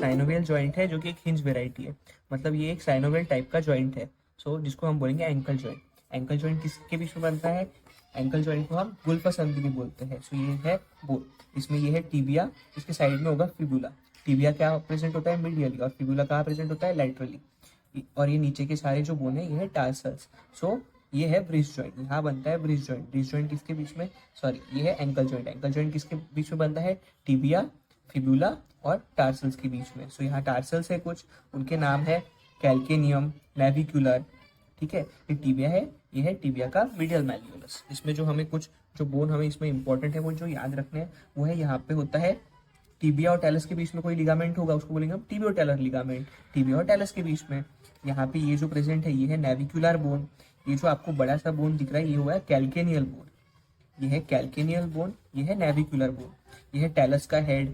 Synovial joint है जो कि एक हिंज वेराइटी है, मतलब ये एक साइनोवियल टाइप का जॉइंट है। सो जिसको हम बोलेंगे एंकल जॉइंट। एंकल जॉइंट किसके बीच में बनता है? एंकल जॉइंट को हम गुल्फा संधि भी बोलते हैं। सो ये है बोन, इसमें ये है टिबिया, इसके साइड में होगा फिबुला। टिबिया क्या प्रेजेंट होता है? मीडियली, और फिबुला कहाँ प्रेजेंट होता है? लैटरली। और ये नीचे के सारे जो बोन है ये है टार्सल्स। सो ये है ब्रिज जॉइंट, यहाँ बनता है ब्रिज जॉइंट। ब्रिज जॉइंट किसके बीच में? सॉरी, ये है एंकल जॉइंट। एंकल जॉइंट किसके बीच में बनता है? टिबिया, फिबुला और टार्सल्स के बीच में। सो यहाँ टार्सल्स है कुछ, उनके नाम है कैल्केनियम, नेविक्युलर। ठीक है, ये टिबिया है, ये है टिबिया का मीडियल मैल्यूलस। इसमें जो हमें कुछ जो बोन हमें इसमें इंपॉर्टेंट है वो जो याद रखने हैं वो है, यहाँ पे होता है टिबिया और टेलस के बीच में कोई लिगामेंट होगा, उसको बोलेंगे हम टिबियोटेलर लिगामेंट। टिबिया और टेलस के बीच में यहाँ पे ये जो प्रेजेंट है ये है नेविक्युलर बोन। ये जो आपको बड़ा सा बोन दिख रहा है ये हुआ है कैल्केनियल बोन। ये है कैल्केनियल बोन, ये है नेविक्युलर बोन, ये है टेलस का हेड,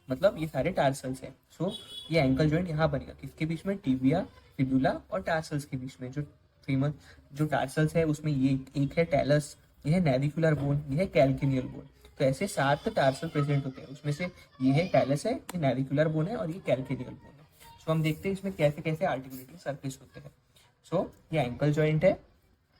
मतलब ये सारे टार्सल्स हैं। सो ये एंकल जॉइंट यहाँ बनेगा किसके बीच में? टिबिया, फिबुला और टार्सल्स के बीच में। जो फेमस जो टार्सल्स है उसमें ये एक है टेलस, ये है नेविक्युलर बोन, ये है कैल्केनियल बोन। तो ऐसे 7 टार्सल प्रेजेंट होते हैं, उसमें से ये है टेलस है, ये नेविक्युलर बोन है और ये कैल्केनियल बोन है। सो हम देखते हैं इसमें कैसे कैसे आर्टिकुलेटिंग सरफेस होते हैं। सो ये एंकल जॉइंट है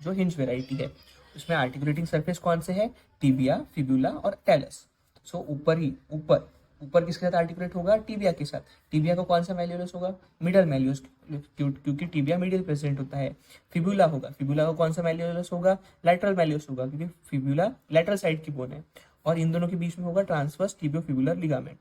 जो हिंज वेराइटी है, उसमें आर्टिकुलेटिंग सरफेस कौन से है? टिबिया, फिबुला और टेलस। सो ऊपर ऊपर किसके साथ आर्टिकुलेट होगा? टिबिया के साथ। टिबिया को कौन सा मैल्यूलस होगा? मिडल मैल्यूलस, क्योंकि टिबिया मिडिल प्रेजेंट होता है। फिबुला होगा, फिबुला को कौन सा मैल्यूलस होगा? लैटरल मैल्यूलस होगा, क्योंकि फिबुला लैटरल साइड की बोन है। और इन दोनों के बीच में होगा ट्रांसवर्स टिबियोफिबुलर लिगामेंट।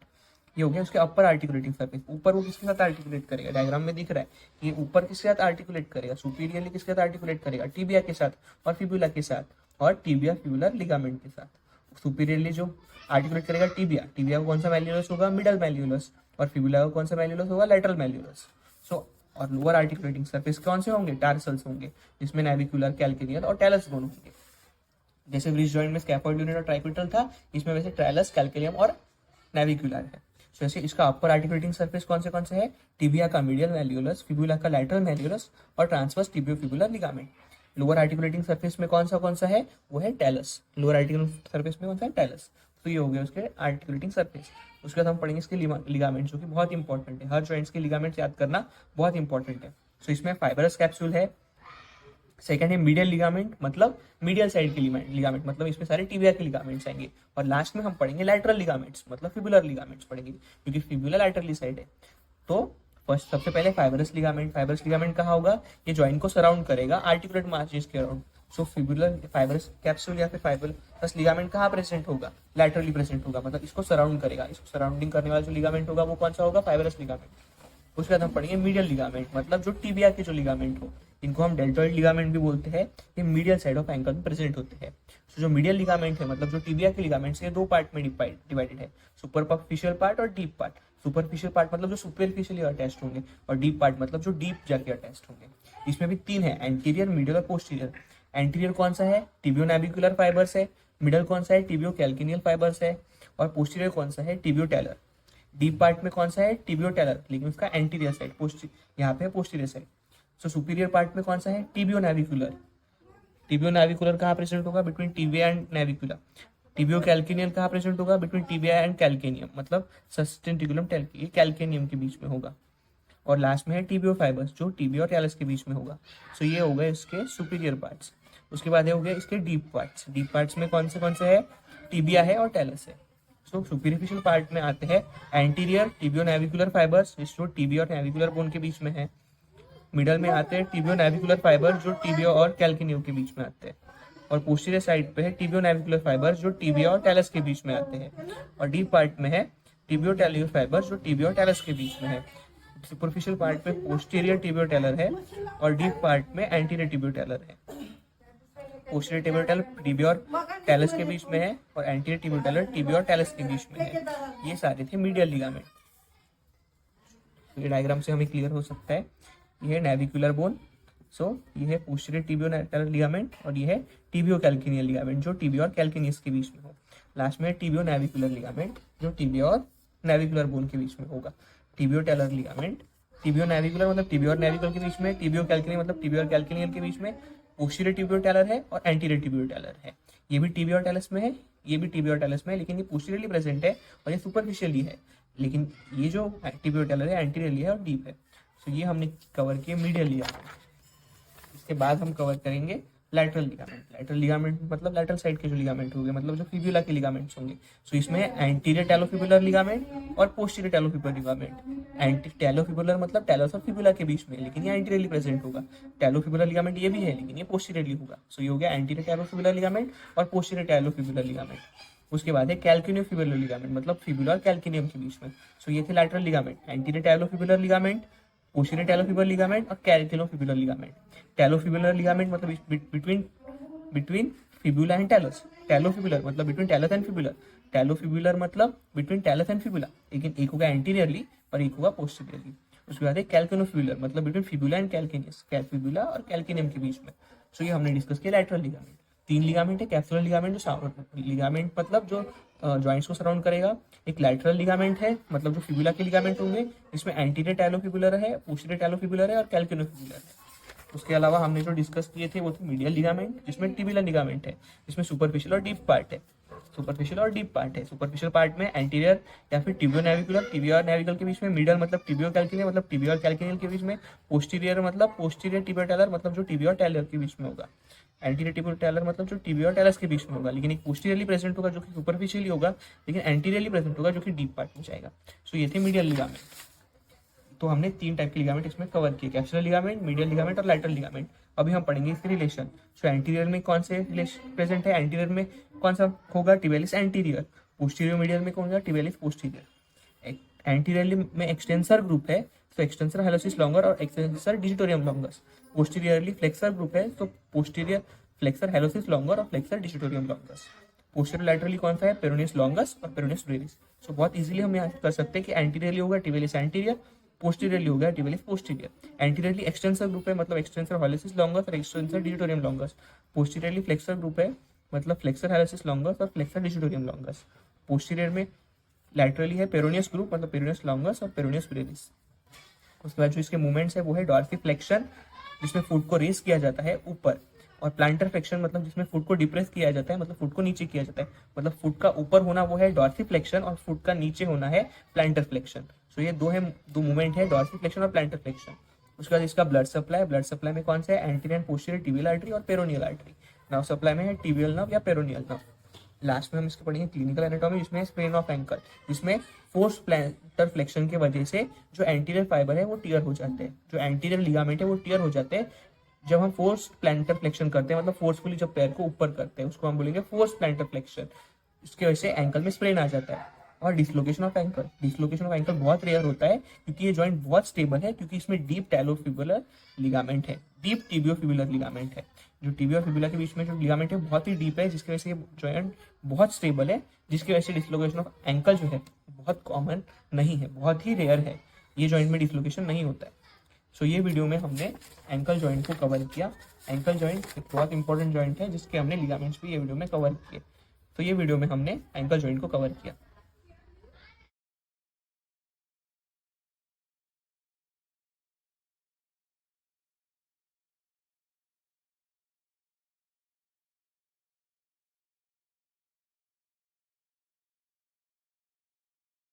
ये हो गया उसके अपर आर्टिकुलेटिंग सरफेस। ऊपर वो किसके साथ आर्टिकुलेट करेगा? डायग्राम में दिख रहा है कि ऊपर किसके साथ आर्टिकुलेट करेगा? सुपीरियरली किसके साथ आर्टिकुलेट करेगा? टिबिया के साथ और फिबुला के साथ और टिबिया फिबुलर लिगामेंट के साथ। सुपीरियरली जो आर्टिकुलेट करेगा टिबिया, टिबिया को कौन सा मैल्यूलस होगा? मिडल मैल्यूलस। और फिबुला को कौन सा मैल्यूलस होगा? लैटरल मैल्यूलस। सो और लोअर आर्टिकुलेटिंग सरफेस कौन से होंगे? टार्सल्स होंगे, जिसमें नेविक्युलर, कैल्केनियल और टेलस बोन होंगे। जैसे ब्रिज जॉइंट में स्कैफोल्ड यूनिट और ट्राइक्विटल था, इसमें वैसे ट्रायलस, कैल्केनियम और नेविक्युलर है। तो ऐसे इसका अपर आर्टिकुलेटिंग सरफेस कौन से है? टिबिया का मीडियल मैल्यूलस, फिबुला का लैटरल मैल्यूलस और transverse tibiofibular ligament. Lower articulating surface में कौन सा है? वो है टेलस। लोअर आर्टिकुलेटिंग सरफेस में कौन सा है? टेलस। तो ये हो गया उसके आर्टिकुलेटिंग सरफेस। उसके बाद हम पढ़ेंगे इसके लिगामेंट, जो कि बहुत इंपॉर्टेंट है। हर जॉइंट्स के लिगामेंट याद करना बहुत इंपॉर्टेंट है। सो इसमें फाइबरस कैप्सूल है। सेकंड है मीडियल लिगामेंट, मतलब मीडियल साइड के लिगामेंट, मतलब इसमें सारे टिबिया के लिगामेंट्स आएंगे। और लास्ट में हम पढ़ेंगे लैटरल लिगामेंट्स, मतलब फिबुलर लिगामेंट्स पढ़ेंगे, क्योंकि फिबुला लैटरली साइड है। तो फर्स्ट सबसे पहले फाइबरस लिगामेंट। फाइबरस लिगामेंट कहाँ होगा? ये जॉइंट को सराउंड करेगा आर्टिकुलेट मार्जिन के अराउंड। सो फिबुलर फाइबरस कैप्सूल या फिर फाइबरस लिगामेंट कहाँ प्रेजेंट होगा? लैटरली प्रेजेंट होगा, मतलब इसको सराउंड करेगा। इसको सराउंडिंग करने वाला जो लिगामेंट होगा वो कौन सा होगा? Fibrous ligament. उसके बाद हम पढ़ेंगे मीडियल लिगामेंट, मतलब जो टिबिया के जो लिगामेंट हो, इनको हम डेल्टॉइड लिगामेंट भी बोलते हैं। ये मीडियल साइड ऑफ एंकल में प्रेजेंट होते हैं। तो जो मीडियल लिगामेंट है, मतलब जो टिबिया के लिगामेंट है, 2 पार्ट में डिवाइडेड है, सुपरफिशियल पार्ट और डीप पार्ट। सुपरफिशियल पार्ट मतलब जो सुपरफिशियली अटैच्ड होंगे, और डीप पार्ट मतलब जो डीप जाके अटैच्ड होंगे। इसमें भी 3 है, एंटीरियर, मिडियल और पोस्टीरियर। एंटीरियर कौन सा है? टिबियोनेविकुलर फाइबर्स है। मिडिल कौन सा है? टिबियो कैल्केनियल फाइबर्स है। और पोस्टीरियर कौन सा है? टिबियोटेलर। डीप पार्ट में कौन सा है? टिबियोटेलर, लेकिन उसका एंटीरियर साइड, यहाँ पे posterior side. So superior part में कौन सा है? Tibio navicular. टिबियो नेविकुलर कहाँ प्रेजेंट होगा? Between tibia and navicula. Tibio calcaneal कहाँ प्रेजेंट होगा? बिटवीन टिबिया एंड कैल्केनियम, मतलब सस्टेंटिकुलम ये कैल्केनियम के बीच में होगा। और लास्ट में है टिबियो फाइबर्स, जो टिबिया और टेलस के बीच में होगा। सो ये हो गए इसके सुपीरियर पार्ट्स। उसके बाद हो गया इसके डीप पार्ट्स। डीप पार्ट्स में कौन से है? टिबिया है और टेलस है। सो सुपीरियफिशियल पार्ट में आते हैं एंटीरियर टिबियो नेविकुलर फाइबर्स, जो टिबिया और नेविकुलर बोन के बीच में है। मिडल में आते हैं टिबियो नेविकुलर फाइबर, जो टिबिया और कैल्केनियम के बीच में आते हैं। और पोस्टीरियर साइड पे है टिबियो नेविकुलर फाइबर, जो टिबिया और टेलस के बीच में आते हैं। और डीप पार्ट में है टिबियो टेलियो फाइबर, जो टिबिया और टेलस के बीच में है। सुपरफिशियल पार्ट में पोस्टीरियर टिबियो टेलर है और डीप पार्ट में एंटीरियर टिबियो टेलर है। पोस्टीरियर टिबियो टेलर टिबिया और टेलस के बीच में है और एंटीरियर टिबियो टेलर टिबिया और टेलस के बीच में है। ये सारे थे मीडियल लिगामेंट। ये डायग्राम से हमें क्लियर हो सकता है। ये है नेविकुलर बोन। सो ये है पोस्टीरियर टिबियो टेलर लिगामेंट और ये है टिबियो कैल्केनियल लिगामेंट, जो टिबिया और कैल्केनियस के बीच में हो। लास्ट में टिबियो नेविकुलर लिगामेंट, जो टिबिया और नेविकुलर बोन के बीच में होगा। टिबियो टेलर लिगामेंट, टिबियो नेविकुलर मतलब टिबियो और नेविकुलर के बीच में, टिबियो कैल्केनियल मतलब टिबियो और कैल्केनियल के बीच में। पोस्टीरियर टिबियो टेलर है और एंटीरियर टिबियो टेलर है। ये भी टिबियो टेलस में है, ये भी टिबियो टेलस में है, लेकिन ये पोस्टीरियरली प्रेजेंट है और ये सुपरफिशियली है। लेकिन ये जो टिबियो-टैलर है एंटीरियरली है और डीप है। सो ये हमने कवर किए मीडियल लिगामेंट। इसके बाद हम कवर करेंगे लैटरल लिगामेंट। लैटरल लिगामेंट मतलब लैटरल साइड के जो लिगामेंट होंगे, मतलब जो फिब्यूला के लिगामेंट्स होंगे। सो इसमें एंटीरियर टैलोफिबुलर लिगामेंट और पोस्टीरियर टैलोफिबुलर लिगामेंट। एंटी टैलोफिबुलर मतलब टैलस और फिब्यूला के बीच में, लेकिन ये एंटीरियरली प्रेजेंट होगा। टैलोफिबुलर लिगामेंट ये भी है, लेकिन ये पोस्टीरियरली होगा। सो ये हो गया एंटीरियर टैलोफिबुलर लिगामेंट और पोस्टीरियर टैलोफिबुलर लिगामेंट। उसके बाद है कैल्किनियोफिबुलर लिगामेंट, मतलब फिब्यूला और कैल्किनियम के बीच में। सो ये थे lateral ligament, anterior talofibular ligament, posterior talofibular ligament और कैल्किनियोफिबुलर लिगामेंट। टैलोफिबुलर लिगामेंट मतलब between fibula and talus. Talofibular मतलब between talus and fibula. Talofibular मतलब बिटवीन टैलस एंड फिब्यूला, लेकिन एक होगा एंटीरियरली और एक होगा पोस्टीरियरली। उसके बाद है कैल्किनोफिबुलर मतलब बिटवीन फिब्यूला एंड कैल्किनियस, फिब्यूला और कैल्किनियम के बीच में। सो ये हमने डिस्कस किया लैटरल लिगामेंट। 3 लिगामेंट है। कैप्सुलर लिगामेंट जो लिगामेंट मतलब जो जॉइंट्स को सराउंड करेगा। एक लैटरल लिगामेंट है, मतलब जो फिब्यूला के लिगामेंट होंगे, इसमें एंटीरियर टैलोफिबुलर है, पोस्टीरियर टैलोफिबुलर है और कैल्किनोफिबुलर है। उसके अलावा हमने जो डिस्कस किए थे वो थे मीडियल लिगामेंट, जिसमें टिबिलर लिगामेंट है, जिसमें सुपरफिशियल और डीप पार्ट है। सुपरफिशियल और डीप पार्ट है। सुपरफिशियल पार्ट में एंटीरियर या फिर टिबियो नेविकुलर, टिबियो और नेविकल के बीच में। मिडल मतलब टिबियो कैल्किनियल, मतलब टिबियो और कैल्किनियल के बीच में। पोस्टीरियर मतलब पोस्टीरियर टिबियो टैलर, मतलब जो टिबियो और टैलर के बीच में होगा। एंटीरियर टिबियो टैलर मतलब जो टिबियो और टैलस के बीच में होगा, लेकिन एक पोस्टीरियरली प्रेजेंट होगा जो कि सुपरफिशियली होगा, लेकिन एंटीरियरली प्रेजेंट होगा जो कि डीप पार्ट में जाएगा। सो ये थे मीडियल लिगामेंट। तो हमने 3 टाइप के लिगामेंट इसमें कवर किए, कैप्सुलर लिगामेंट, मीडियल लिगामेंट और लैटरल लिगामेंट। अभी हम पढ़ेंगे इसके रिलेशन। सो एंटीरियर में कौन से रिलेशन प्रेजेंट है, एंटीरियर में कौन सा होगा, टिबियालिस एंटीरियर। पोस्टीरियर मीडियल में कौन सा, टिबियालिस पोस्टीरियर। एंटीरियरली में एक्सटेंसर ग्रुप है, तो एक्सटेंसर हालोसिस लॉन्गर और extensor digitorum longus. Posteriorly flexor group है, तो पोस्टीरियर फ्लेक्सर हालोसिस लॉन्गर और flexor digitorum longus. Posterior laterally कौन सा है, पेरोनियस लॉन्गस और पेरोनियस ब्रेविस। सो बहुत इजीली हम यहाँ कर सकते हैं कि एंटीरियरली होगा टिबियालिस एंटीरियर, पोस्टीरियरली होगा tibialis posterior. Anteriorly extensor group है, मतलब एक्सटेंसर हालोसिस लॉन्गस और extensor digitorum longus. Posteriorly flexor group है, मतलब फ्लेक्सर हालोसिस लॉन्गस और फ्लेक्सर डिजिटोरियम लॉन्गस। पोस्टीरियर में लैटरली है पेरोनियस ग्रुप, मतलब पेरोनियस लॉन्गस और पेरोनियस ब्रेविस। उसके बाद जो इसके मूवमेंट्स है वो है डॉर्सीफ्लेक्शन, जिसमें फुट को रेस किया जाता है ऊपर, और प्लांटर फ्लेक्शन मतलब जिसमें फुट को डिप्रेस किया जाता है, मतलब फुट को नीचे किया जाता है। मतलब फुट का ऊपर होना वो है डॉर्सीफ्लेक्शन और फुट का नीचे होना है प्लांटर फ्लेक्शन। सो ये दो मूवमेंट है, डॉर्सीफ्लेक्शन और प्लांटर फ्लेक्शन। उसके बाद इसका ब्लड सप्लाई में कौन सा है, anterior and posterior tibial artery और पेरोनियल आर्टरी। नर्व सप्लाई में है टिबियल नर्व या पेरोनियल नर्व। लास्ट में हम इसको पढ़ेंगे क्लिनिकल एनाटॉमी, जिसमें स्प्रेन ऑफ एंकल, जिसमें फोर्स प्लांटर फ्लेक्शन की वजह से जो एंटीरियर फाइबर है वो टियर हो जाते हैं, जो एंटीरियर लिगामेंट है वो टियर हो जाते हैं जब हम फोर्स प्लांटर फ्लेक्शन करते हैं, मतलब फोर्सफुली जब पैर को ऊपर करते हैं, उसको हम बोलेंगे फोर्स प्लांटर फ्लेक्शन। इसकी वजह से एंकल में स्प्रेन आ जाता है। और डिसलोकेशन ऑफ एंकल बहुत रेयर होता है, क्योंकि ये जॉइंट बहुत स्टेबल है, क्योंकि इसमें डीप टैलोफिबुलर लिगामेंट है, डीप टिबियोफिबुलर लिगामेंट है। जो टिबियो और फिबुला के बीच में जो लिगामेंट है बहुत ही डीप है, जिसकी वजह से ये जॉइंट बहुत स्टेबल है, जिसकी वजह से डिसलोकेशन ऑफ एंकल जो है बहुत कॉमन नहीं है, बहुत ही रेयर है। ये जॉइंट में डिसलोकेशन नहीं होता है। सो ये वीडियो में हमने एंकल जॉइंट को कवर किया। एंकल जॉइंट एक बहुत इंपॉर्टेंट जॉइंट है, जिसके हमने लिगामेंट्स भी ये वीडियो में कवर किए। तो ये वीडियो में हमने एंकल जॉइंट को कवर किया।